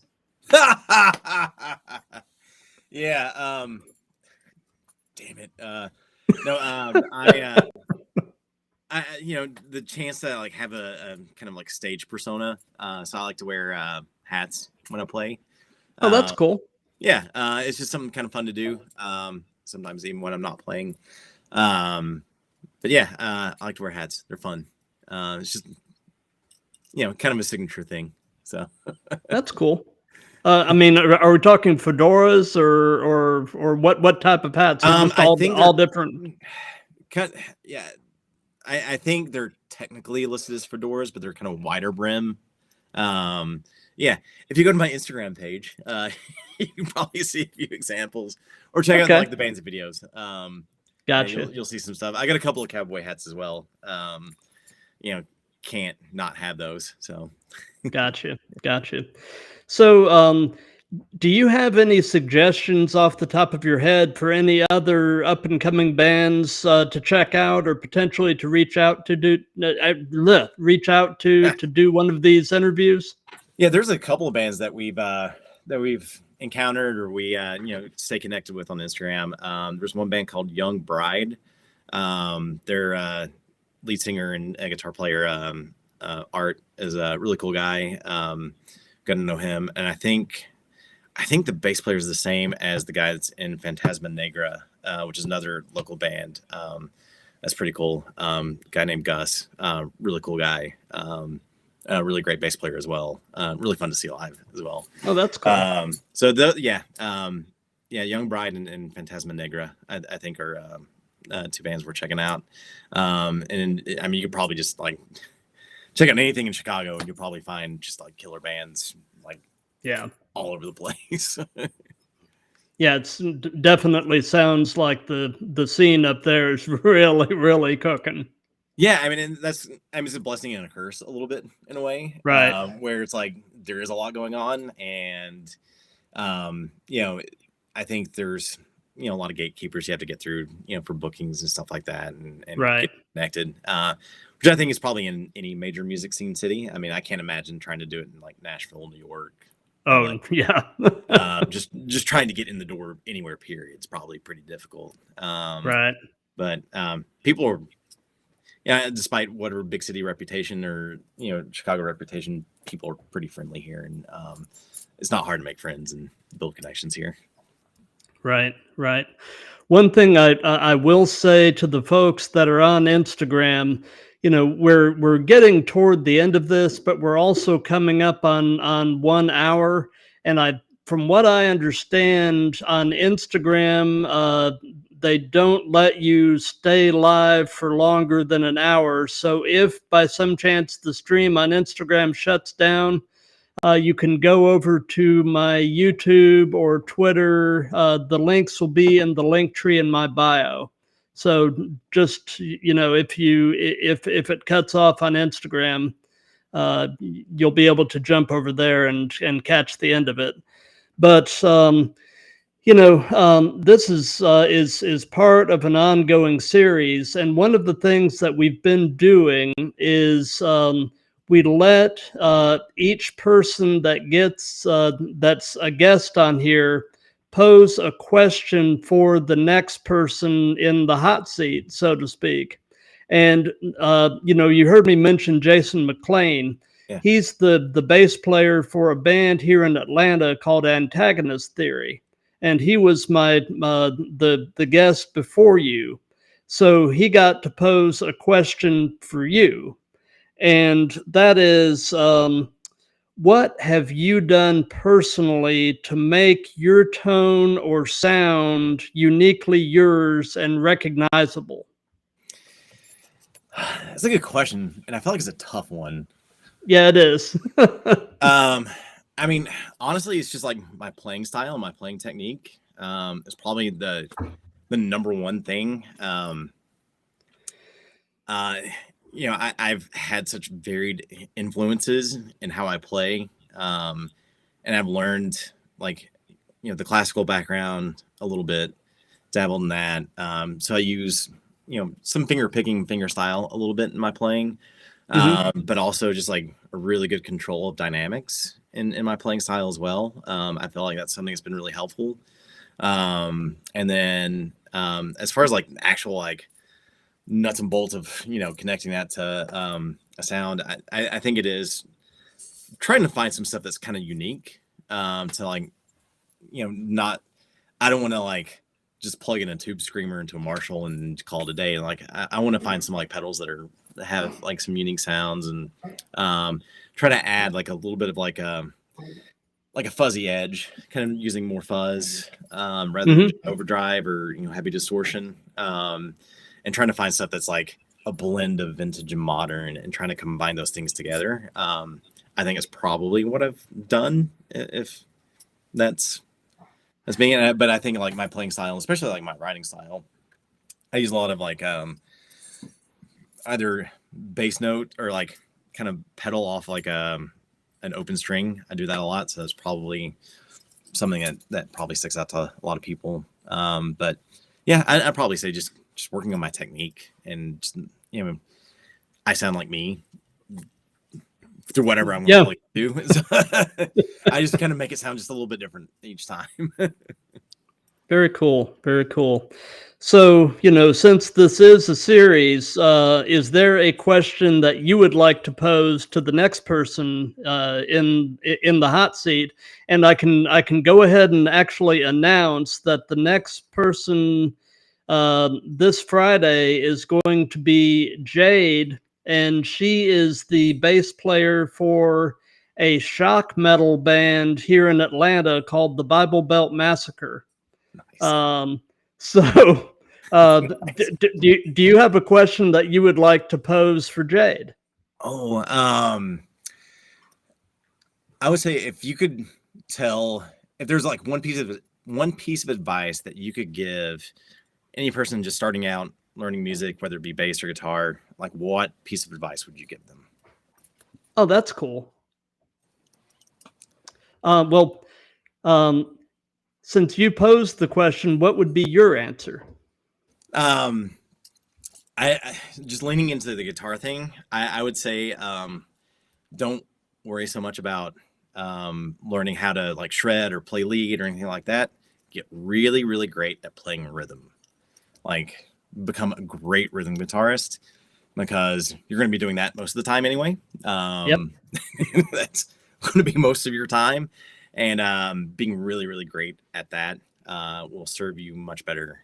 Yeah. Damn it. No. I the chance that I like have a kind of like stage persona. So I like to wear hats when I play. Oh, that's cool. Yeah. It's just something kind of fun to do. Sometimes even when I'm not playing. But yeah, I like to wear hats. They're fun. It's just, kind of a signature thing. So that's cool. I mean, are we talking fedoras or what type of hats? Just all different. Yeah, I think they're technically listed as fedoras, but they're kind of wider brim. Yeah, if you go to my Instagram page, you can probably see a few examples, or check out like the band's videos. Gotcha. You'll see some stuff. I got a couple of cowboy hats as well. Can't not have those. So Gotcha. So, do you have any suggestions off the top of your head for any other up and coming bands to check out, or potentially to reach out to do one of these interviews? Yeah, there's a couple of bands that we've encountered, or we stay connected with on Instagram. There's one band called Young Bride. Their lead singer and guitar player Art is a really cool guy. Got to know him, and I think the bass player is the same as the guy that's in Phantasma Negra, which is another local band. That's pretty cool. Guy named Gus, really cool guy. A really great bass player as well. Really fun to see live as well. Oh, that's cool. Young Bride and Phantasma Negra, I think are two bands we're checking out. And I mean, you could probably just like check out anything in Chicago, and you'll probably find just like killer bands, like all over the place. Yeah, it's definitely sounds like the scene up there is really, really cooking. Yeah, I mean, it's a blessing and a curse a little bit in a way, right? Where it's like there is a lot going on, and I think there's a lot of gatekeepers you have to get through, for bookings and stuff like that, and right. get connected, which I think is probably in any major music scene city. I mean, I can't imagine trying to do it in like Nashville, New York. Oh, yeah. just trying to get in the door anywhere, period. It's probably pretty difficult. Right. But people are yeah, despite whatever big city reputation or Chicago reputation, people are pretty friendly here, and it's not hard to make friends and build connections here. Right, right. One thing I will say to the folks that are on Instagram, we're getting toward the end of this, but we're also coming up on 1 hour, and from what I understand on Instagram, they don't let you stay live for longer than an hour. So if by some chance the stream on Instagram shuts down, you can go over to my YouTube or Twitter. The links will be in the link tree in my bio. So just if it cuts off on Instagram, you'll be able to jump over there and catch the end of it. But this is part of an ongoing series, and one of the things that we've been doing is we let each person that gets that's a guest on here pose a question for the next person in the hot seat, so to speak. And you heard me mention Jason McLean. Yeah. He's the bass player for a band here in Atlanta called Antagonist Theory, and he was the guest before you. So he got to pose a question for you, and that is, what have you done personally to make your tone or sound uniquely yours and recognizable? That's a good question, and I feel like it's a tough one. Yeah, it is. I mean, honestly, it's just like my playing style, my playing technique. It's probably the number one thing. I've had such varied influences in how I play, and I've learned the classical background a little bit, dabbled in that. So I use some finger picking, finger style a little bit in my playing, but also just like a really good control of dynamics in my playing style as well. I feel like that's something that's been really helpful. And then as far as like actual like nuts and bolts of connecting that to a sound, I think it is trying to find some stuff that's kind of unique, to like not, I don't want to like just plug in a tube screamer into a Marshall and call it a day. Like I want to find some like pedals that have like some unique sounds, and try to add like a little bit of like a fuzzy edge, kind of using more fuzz rather than overdrive or heavy distortion, and trying to find stuff that's like a blend of vintage and modern, and trying to combine those things together. I think it's probably what I've done, if that's being. But I think like my playing style, especially like my writing style, I use a lot of like either bass note or like kind of pedal off like an open string. I do that a lot, so that's probably something that probably sticks out to a lot of people. But yeah, I'd probably say just working on my technique, and just, I sound like me through whatever I'm going to do. I just kind of make it sound just a little bit different each time. Very cool. Very cool. So, since this is a series, is there a question that you would like to pose to the next person in the hot seat? And I can go ahead and actually announce that the next person this Friday is going to be Jade, and she is the bass player for a shock metal band here in Atlanta called the Bible Belt Massacre. Nice. So, Nice. do you have a question that you would like to pose for Jade? Oh, I would say if you could if there's like one piece of advice that you could give any person just starting out learning music, whether it be bass or guitar, like what piece of advice would you give them? Oh, that's cool. Well, since you posed the question, what would be your answer? I just leaning into the guitar thing, I would say don't worry so much about learning how to like shred or play lead or anything like that. Get really, really great at playing rhythm. Like become a great rhythm guitarist, because you're going to be doing that most of the time anyway. Yep. That's going to be most of your time. And being really, really great at that will serve you much better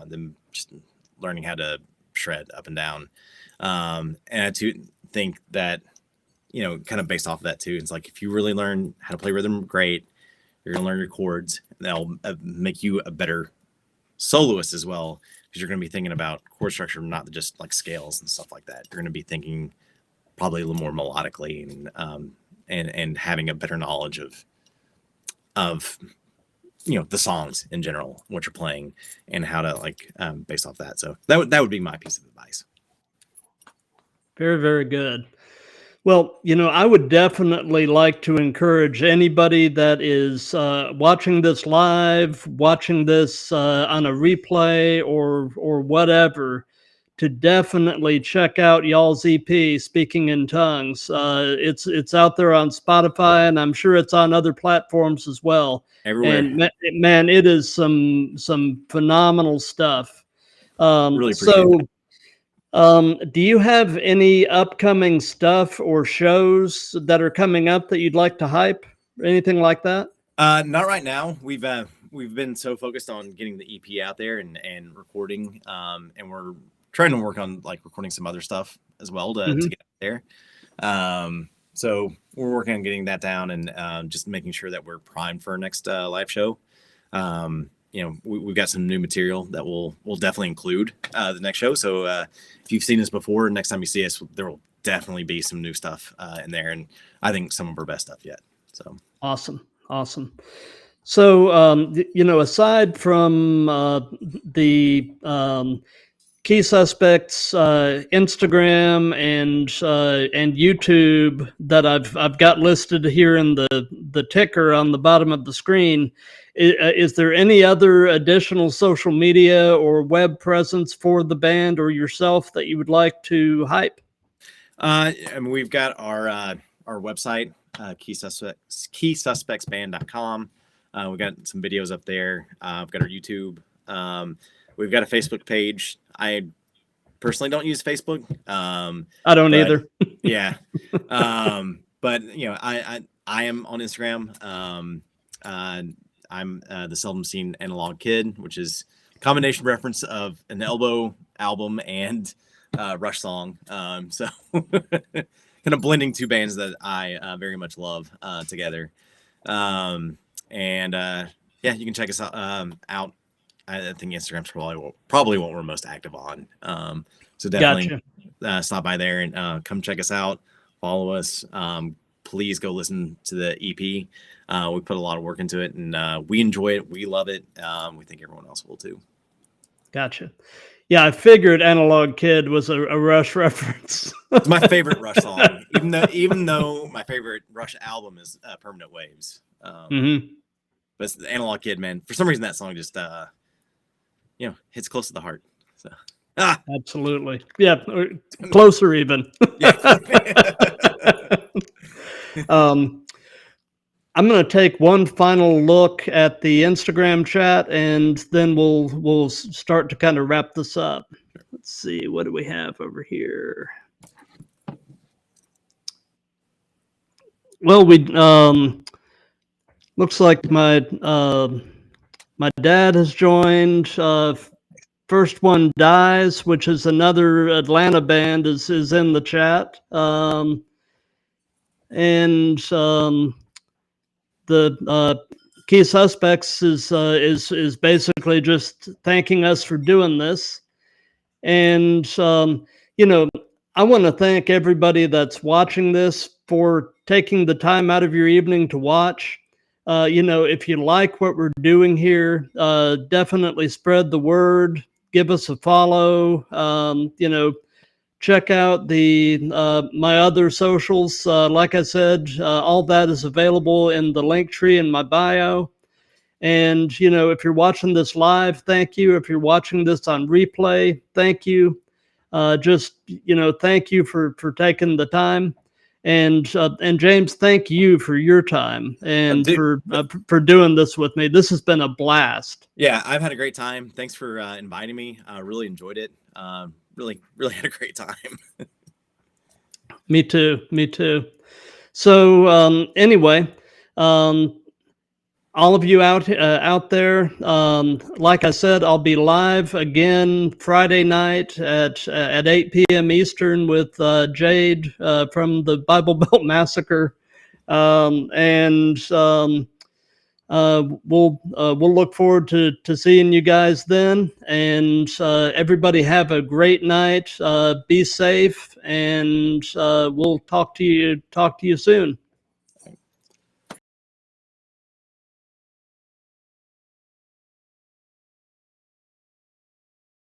than just learning how to shred up and down. And I too think that, kind of based off of that too, it's like if you really learn how to play rhythm, great. You're going to learn your chords. And that'll make you a better soloist as well, because you're going to be thinking about chord structure, not just like scales and stuff like that. You're going to be thinking probably a little more melodically and having a better knowledge of the songs in general, what you're playing, and how to based off that. So that would be my piece of advice. Very, very good. Well, I would definitely like to encourage anybody that is watching this live, watching this on a replay or whatever, to definitely check out y'all's EP, Speaking in Tongues. It's out there on Spotify, and I'm sure it's on other platforms as well. Everywhere. And man, it is some phenomenal stuff. Really appreciate it. Do you have any upcoming stuff or shows that are coming up that you'd like to hype? Anything like that? Not right now. We've been so focused on getting the EP out there and recording, and we're trying to work on recording some other stuff as well to get out there. So we're working on getting that down and just making sure that we're primed for our next live show. We've got some new material that we'll definitely include the next show. So if you've seen us before, next time you see us, there will definitely be some new stuff in there, and I think some of our best stuff yet. So awesome. So aside from the Key Suspects Instagram and YouTube that I've got listed here in the ticker on the bottom of the screen, is there any other additional social media or web presence for the band or yourself that you would like to hype? We've got our website, keysuspectsband.com. We've got some videos up there. We've got our YouTube. We've got a Facebook page. I personally don't use Facebook. I don't either. Yeah. But I am on Instagram. I'm the seldom seen analog kid, which is a combination reference of an Elbow album and Rush song. So kind of blending two bands that I very much love together. You can check us out. I think Instagram's probably what we're most active on. So definitely stop by there and come check us out. Follow us. Please go listen to the EP. We put a lot of work into it, and we enjoy it. We love it. We think everyone else will too. Gotcha. Yeah, I figured Analog Kid was a Rush reference. It's my favorite Rush song, even though my favorite Rush album is Permanent Waves. But it's the Analog Kid, man. For some reason, that song just hits close to the heart. So absolutely, yeah, closer even. I'm going to take one final look at the Instagram chat, and then we'll start to kind of wrap this up. Let's see, what do we have over here? Well, we looks like my dad has joined. First One Dies, which is another Atlanta band, is in the chat. The Key Suspects is basically just thanking us for doing this. And I want to thank everybody that's watching this for taking the time out of your evening to watch. If you like what we're doing here, definitely spread the word. Give us a follow. Check out my other socials. Like I said, all that is available in the link tree in my bio. And, if you're watching this live, thank you. If you're watching this on replay, thank you. Thank you for taking the time. And James, thank you for your time and for doing this with me. This has been a blast. Yeah, I've had a great time. Thanks for inviting me. I really enjoyed it. really, really had a great time. Me too. Me too. So anyway, um, all of you out there, like I said, I'll be live again Friday night at 8 p.m. Eastern with Jade from the Bible Belt Massacre, and we'll look forward to seeing you guys then. And everybody have a great night. Be safe, and we'll talk to you soon.